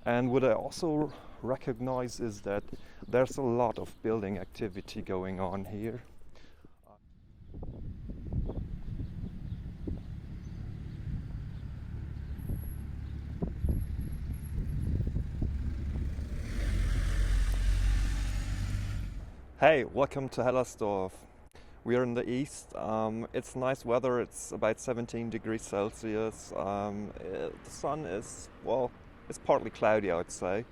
And what I also recognize is that there's a lot of building activity going on here. Hey, welcome to Hellersdorf. We are in the east. It's nice weather. It's about 17 degrees Celsius. The sun is, well, it's partly cloudy, I would say.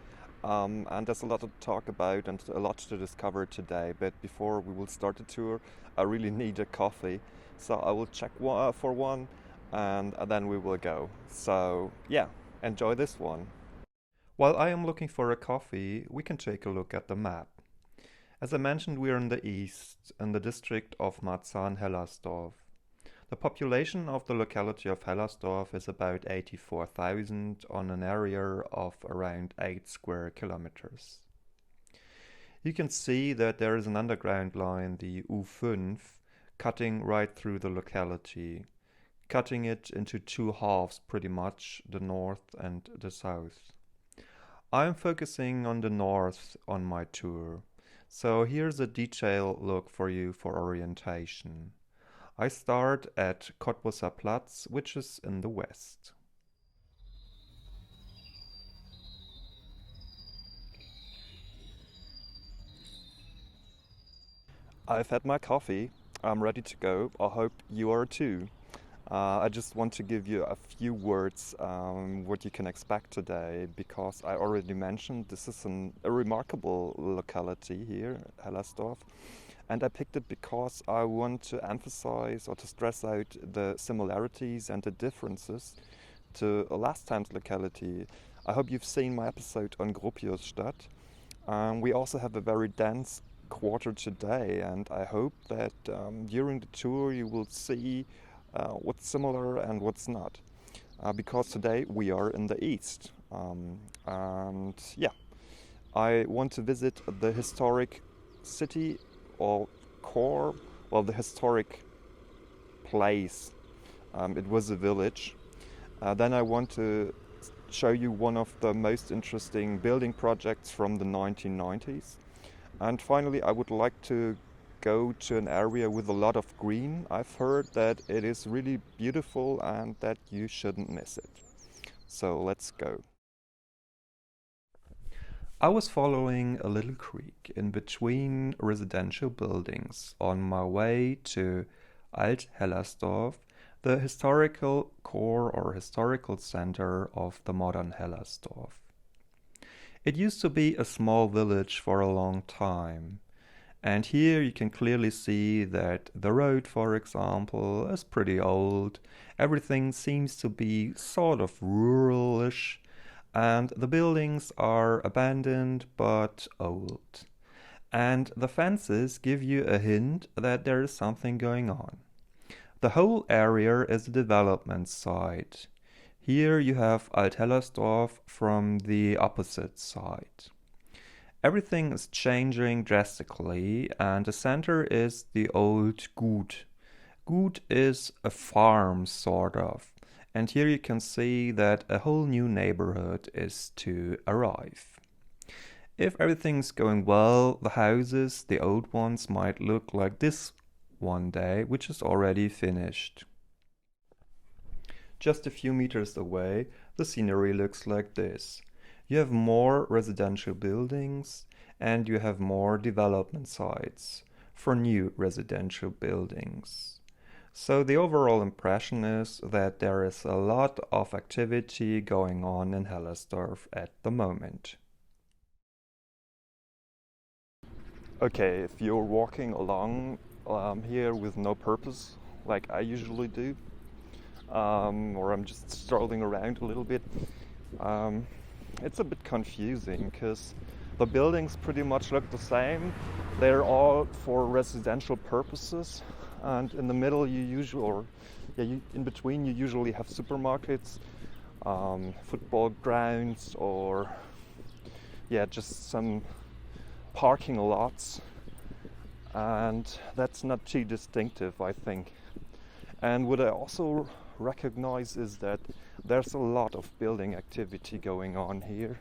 And there's a lot to talk about and a lot to discover today. But before we will start the tour, I really need a coffee. So I will check for one and then we will go. So, yeah, enjoy this one. While I am looking for a coffee, we can take a look at the map. As I mentioned, we are in the east, in the district of Marzahn-Hellersdorf. The population of the locality of Hellersdorf is about 84,000 on an area of around 8 square kilometers. You can see that there is an underground line, the U5, cutting right through the locality, cutting it into two halves pretty much, the north and the south. I'm focusing on the north on my tour. So here's a detailed look for you for orientation. I start at Cottbusser Platz, which is in the west. I've had my coffee. I'm ready to go. I hope you are too. I just want to give you a few words what you can expect today, because I already mentioned this is a remarkable locality here, Hellersdorf, and I picked it because I want to emphasize or to stress out the similarities and the differences to last time's locality. I hope you've seen my episode on Gropiusstadt. We also have a very dense quarter today, and I hope that during the tour you will see what's similar and what's not. Because today we are in the east. And yeah, I want to visit the historic city or core, well, the historic place. It was a village. Then I want to show you one of the most interesting building projects from the 1990s. And finally, I would like to go to an area with a lot of green. I've heard that it is really beautiful and that you shouldn't miss it. So let's go. I was following a little creek in between residential buildings on my way to Alt-Hellersdorf, the historical core or historical center of the modern Hellersdorf. It used to be a small village for a long time. And here you can clearly see that the road, for example, is pretty old. Everything seems to be sort of ruralish, and the buildings are abandoned but old. And the fences give you a hint that there is something going on. The whole area is a development site. Here you have Alt-Hellersdorf from the opposite side. Everything is changing drastically, and the center is the old Gut. Gut is a farm, sort of. And here you can see that a whole new neighborhood is to arrive. If everything's going well, the houses, the old ones, might look like this one day, which is already finished. Just a few meters away, the scenery looks like this. You have more residential buildings and you have more development sites for new residential buildings. So the overall impression is that there is a lot of activity going on in Hellersdorf at the moment. Okay, if you're walking along here with no purpose, like I usually do, or I'm just strolling around a little bit, it's a bit confusing because the buildings pretty much look the same. They're all for residential purposes, and in the middle in between you usually have supermarkets, football grounds, or just some parking lots, and that's not too distinctive, I think. And what I also recognize is that there's a lot of building activity going on here.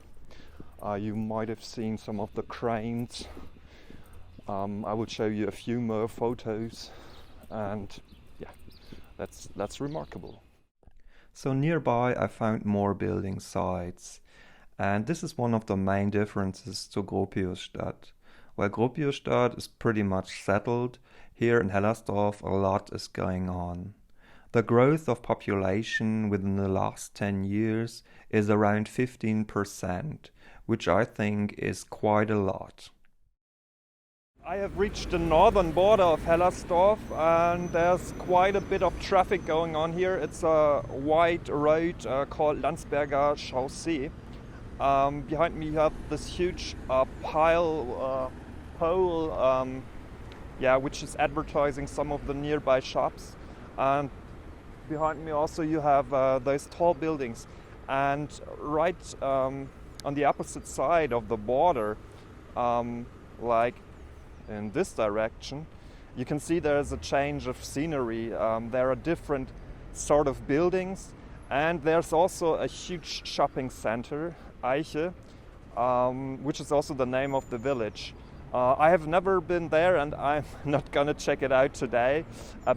You might have seen some of the cranes. I will show you a few more photos, and yeah, that's remarkable. So nearby I found more building sites, and this is one of the main differences to Gropiusstadt. While Gropiusstadt is pretty much settled, here in Hellersdorf a lot is going on. The growth of population within the last 10 years is around 15%, which I think is quite a lot. I have reached the northern border of Hellersdorf, and there's quite a bit of traffic going on here. It's a wide road called Landsberger Chaussee. Behind me you have this huge pole, which is advertising some of the nearby shops. And behind me also you have those tall buildings. And right on the opposite side of the border, like in this direction, you can see there's a change of scenery. There are different sort of buildings, and there's also a huge shopping center, Eiche, which is also the name of the village. I have never been there, and I'm not gonna check it out today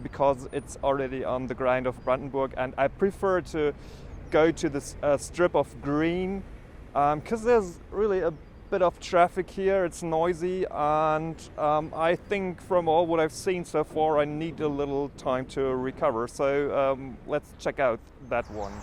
because it's already on the ground of Brandenburg, and I prefer to go to this strip of green because there's really a bit of traffic here. It's noisy, and I think from all what I've seen so far I need a little time to recover, so let's check out that one.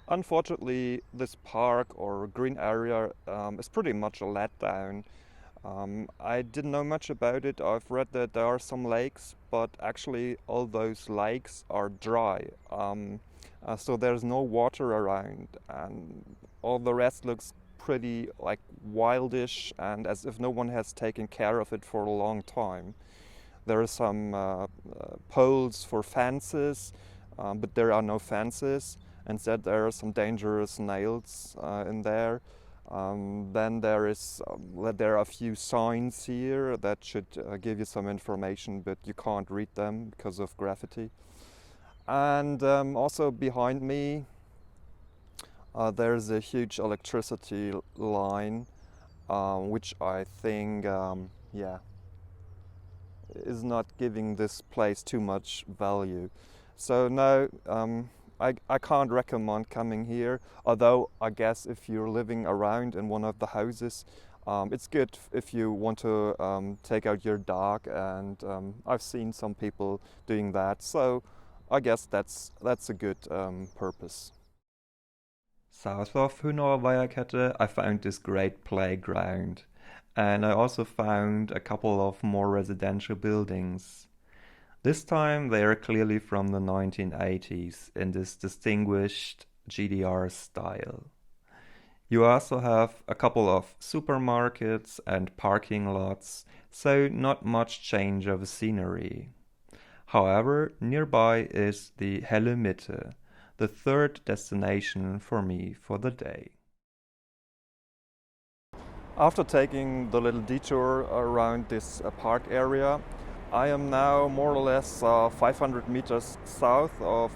Unfortunately, this park or green area is pretty much a letdown. I didn't know much about it. I've read that there are some lakes, but actually all those lakes are dry. So there's no water around, and all the rest looks pretty like wildish and as if no one has taken care of it for a long time. There are some poles for fences, but there are no fences. Instead, there are some dangerous nails in there. Then there are a few signs here that should give you some information, but you can't read them because of graffiti. And also behind me, there's a huge electricity line, which I think, is not giving this place too much value. So no. I can't recommend coming here, although I guess if you're living around in one of the houses, it's good if you want to take out your dog, and I've seen some people doing that, so I guess that's a good purpose. South of Hünauer Weierkette I found this great playground, and I also found a couple of more residential buildings. This time they are clearly from the 1980s in this distinguished GDR style. You also have a couple of supermarkets and parking lots, so not much change of scenery. However, nearby is the Helle Mitte, the third destination for me for the day. After taking the little detour around this park area, I am now more or less 500 meters south of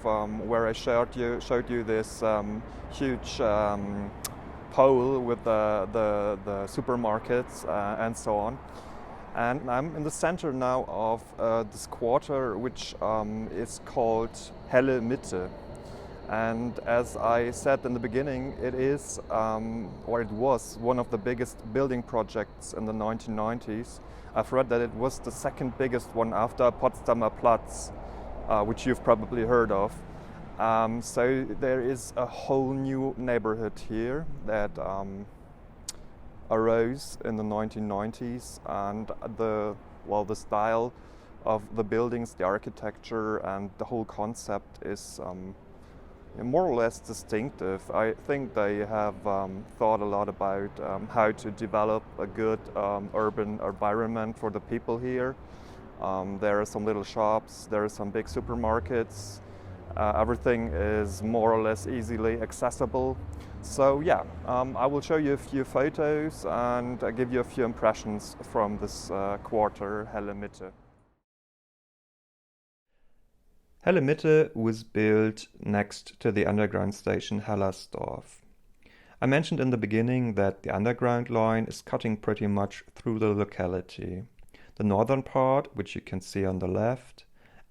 where I showed you this huge pole with the supermarkets and so on. And I'm in the center now of this quarter, which is called Helle Mitte. And as I said in the beginning, it is, or it was, one of the biggest building projects in the 1990s. I've read that it was the second biggest one after Potsdamer Platz, which you've probably heard of. So there is a whole new neighborhood here that arose in the 1990s, and the style of the buildings, the architecture, and the whole concept is more or less distinctive. I think they have thought a lot about how to develop a good urban environment for the people here. There are some little shops, there are some big supermarkets. Everything is more or less easily accessible. So yeah, I will show you a few photos and give you a few impressions from this quarter, Helle Mitte. Helle Mitte was built next to the underground station Hellersdorf. I mentioned in the beginning that the underground line is cutting pretty much through the locality. The northern part, which you can see on the left,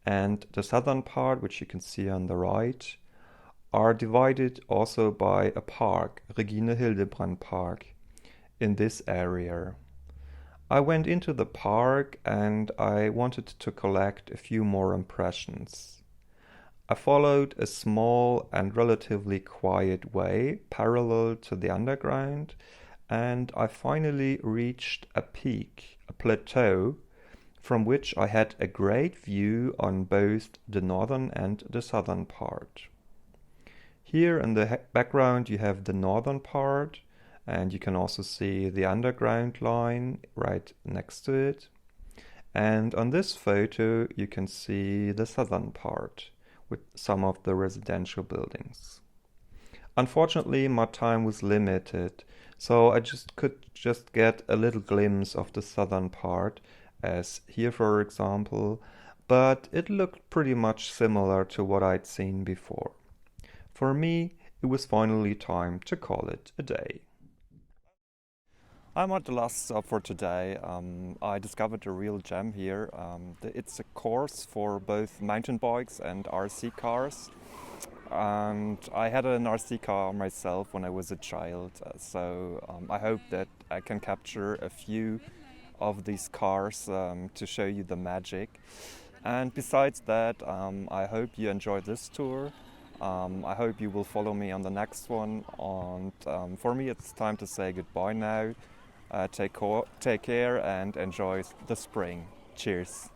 and the southern part, which you can see on the right, are divided also by a park, Regine Hildebrand Park, in this area. I went into the park and I wanted to collect a few more impressions. I followed a small and relatively quiet way parallel to the underground, and I finally reached a peak, a plateau, from which I had a great view on both the northern and the southern part. Here in the background you have the northern part, and you can also see the underground line right next to it. And on this photo you can see the southern part with some of the residential buildings. Unfortunately, my time was limited, so I could just get a little glimpse of the southern part, as here for example, but it looked pretty much similar to what I'd seen before. For me, it was finally time to call it a day. I'm at the last stop for today. I discovered a real gem here. It's a course for both mountain bikes and RC cars. And I had an RC car myself when I was a child, so I hope that I can capture a few of these cars to show you the magic. And besides that, I hope you enjoyed this tour. I hope you will follow me on the next one. And for me, it's time to say goodbye now. Take care and enjoy the spring. Cheers.